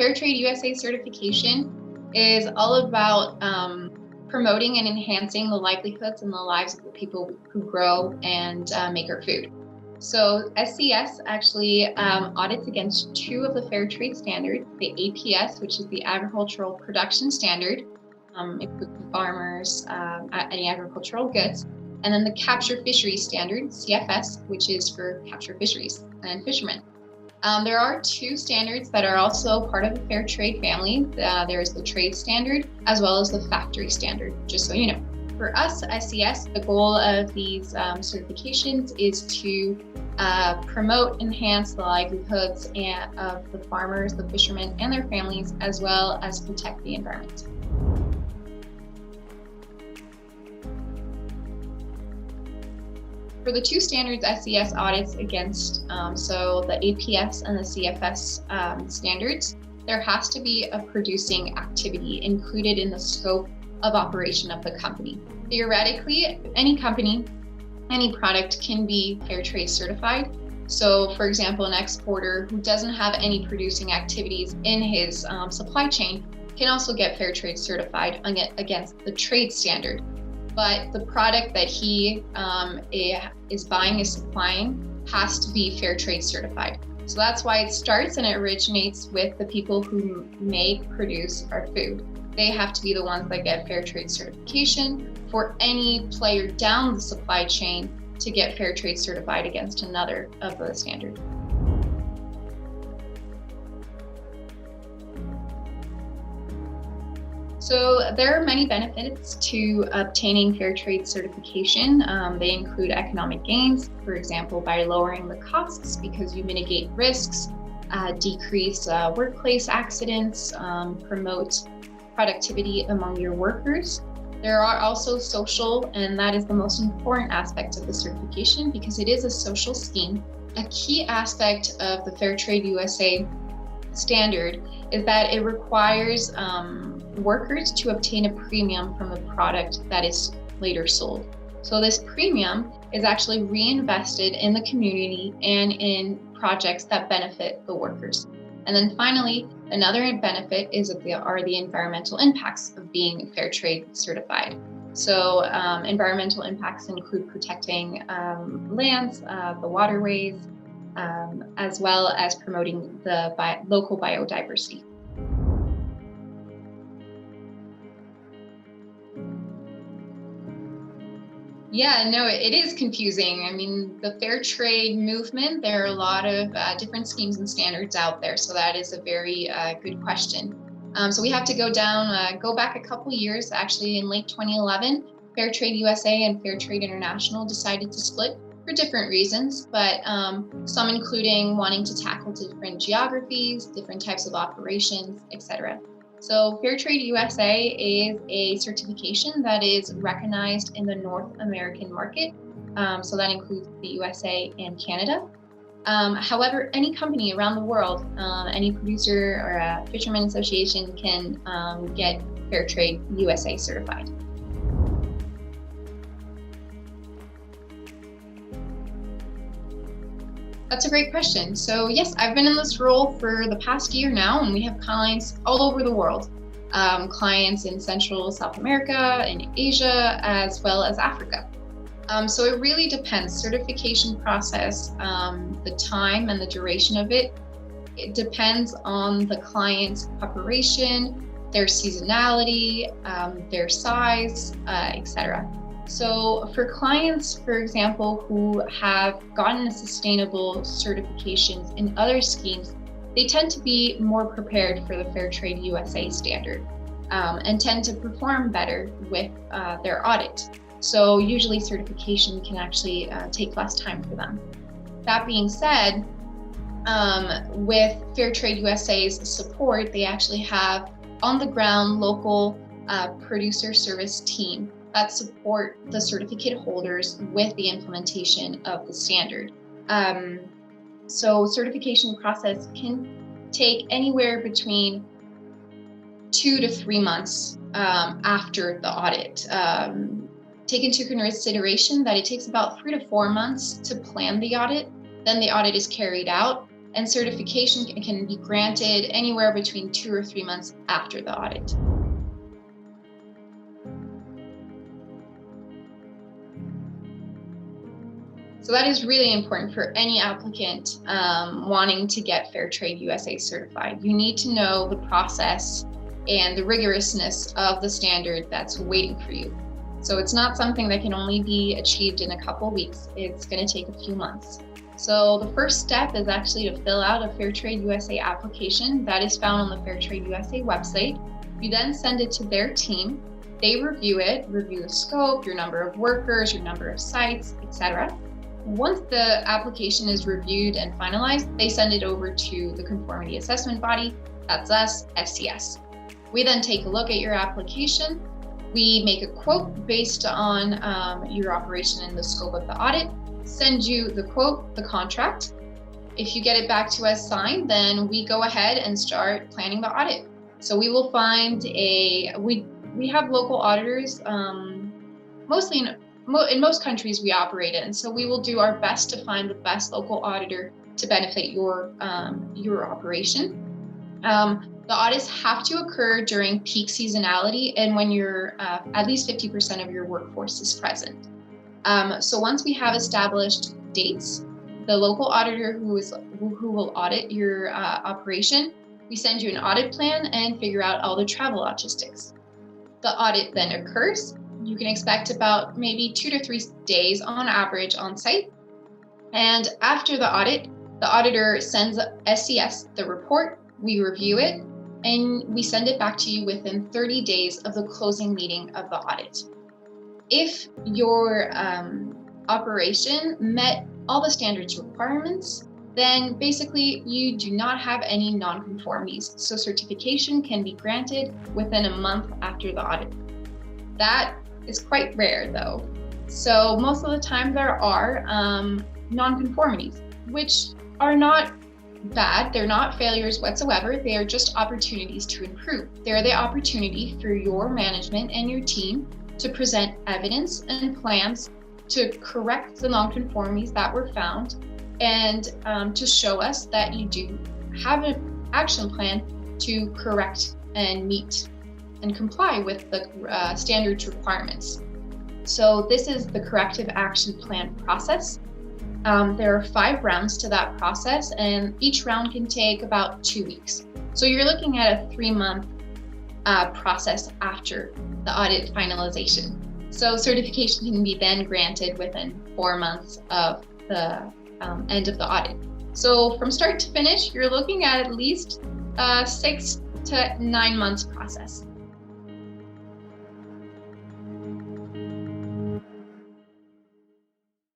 Fair Trade USA certification is all about promoting and enhancing the livelihoods and the lives of the people who grow and make our food. So SCS actually audits against two of the fair trade standards, the APS, which is the Agricultural Production Standard, includes farmers, any agricultural goods, and then the Capture Fisheries Standard, CFS, which is for capture fisheries and fishermen. There are two standards that are also part of the fair trade family. There's the trade standard as well as the factory standard, just so you know. For us, SCS, the goal of these certifications is to promote, enhance the livelihoods of the farmers, the fishermen, and their families, as well as protect the environment. For the two standards SCS audits against, so the APS and the CFS standards, there has to be a producing activity included in the scope of operation of the company. Theoretically, any company, any product can be fair trade certified. So for example, an exporter who doesn't have any producing activities in his supply chain can also get fair trade certified against the trade standard. But the product that he is buying, is supplying, has to be fair trade certified. So that's why it starts and it originates with the people who make, produce our food. They have to be the ones that get fair trade certification for any player down the supply chain to get fair trade certified against another of the standards. So there are many benefits to obtaining fair trade certification. They include economic gains, for example, by lowering the costs because you mitigate risks, decrease workplace accidents, promote productivity among your workers. There are also social, and that is the most important aspect of the certification because it is a social scheme. A key aspect of the Fair Trade USA standard is that it requires workers to obtain a premium from the product that is later sold. So this premium is actually reinvested in the community and in projects that benefit the workers. And then finally, another benefit is that there are the environmental impacts of being fair trade certified. So environmental impacts include protecting lands, the waterways, as well as promoting the local biodiversity. Yeah, no, it is confusing. I mean, the fair trade movement, there are a lot of different schemes and standards out there. So that is a very good question. So we have to go back a couple years. Actually, in late 2011, Fair Trade USA and Fair Trade International decided to split for different reasons, but some including wanting to tackle different geographies, different types of operations, etc. So Fair Trade USA is a certification that is recognized in the North American market. So that includes the USA and Canada. However, any company around the world, any producer or a fisherman association can get Fair Trade USA certified. That's a great question. So yes, I've been in this role for the past year now, and we have clients all over the world. Clients in Central, South America, in Asia, as well as Africa. So it really depends. Certification process, the time and the duration of it, it depends on the client's operation, their seasonality, their size, etc. So for clients, for example, who have gotten a sustainable certifications in other schemes, they tend to be more prepared for the Fair Trade USA standard and tend to perform better with their audit. So usually certification can actually take less time for them. That being said, with Fair Trade USA's support, they actually have on the ground local producer service team that support the certificate holders with the implementation of the standard. So certification process can take anywhere between 2 to 3 months after the audit. Take into consideration that it takes about 3 to 4 months to plan the audit. Then the audit is carried out. and certification can be granted anywhere between 2 or 3 months after the audit. So that is really important for any applicant wanting to get Fair Trade USA certified. You need to know the process and the rigorousness of the standard that's waiting for you. So it's not something that can only be achieved in a couple weeks. It's going to take a few months. So the first step is actually to fill out a Fair Trade USA application that is found on the Fair Trade USA website. You then send it to their team. They review it, review the scope, your number of workers, your number of sites, etc. Once the application is reviewed and finalized, they send it over to the conformity assessment body, that's us, FCS. We then take a look at your application. We make a quote based on your operation and the scope of the audit, send you the quote, the contract. If you get it back to us signed, then we go ahead and start planning the audit. So we will find we have local auditors, mostly in most countries we operate in. So we will do our best to find the best local auditor to benefit your operation. The audits have to occur during peak seasonality and when you're at least 50% of your workforce is present. So once we have established dates, the local auditor who will audit your operation, we send you an audit plan and figure out all the travel logistics. The audit then occurs. You can expect about maybe 2 to 3 days on average on site. And after the audit, the auditor sends SCS the report, we review it, and we send it back to you within 30 days of the closing meeting of the audit. If your operation met all the standards requirements, then basically you do not have any non-conformities. So certification can be granted within a month after the audit. That is quite rare though. So most of the time there are non-conformities, which are not bad. They're not failures whatsoever. They are just opportunities to improve. They're the opportunity for your management and your team to present evidence and plans to correct the non-conformities that were found and to show us that you do have an action plan to correct and meet and comply with the standards requirements. So this is the corrective action plan process. There are 5 rounds to that process, and each round can take about 2 weeks. So you're looking at a 3-month process after the audit finalization. So certification can be then granted within 4 months of the end of the audit. So from start to finish, you're looking at least 6 to 9 months process.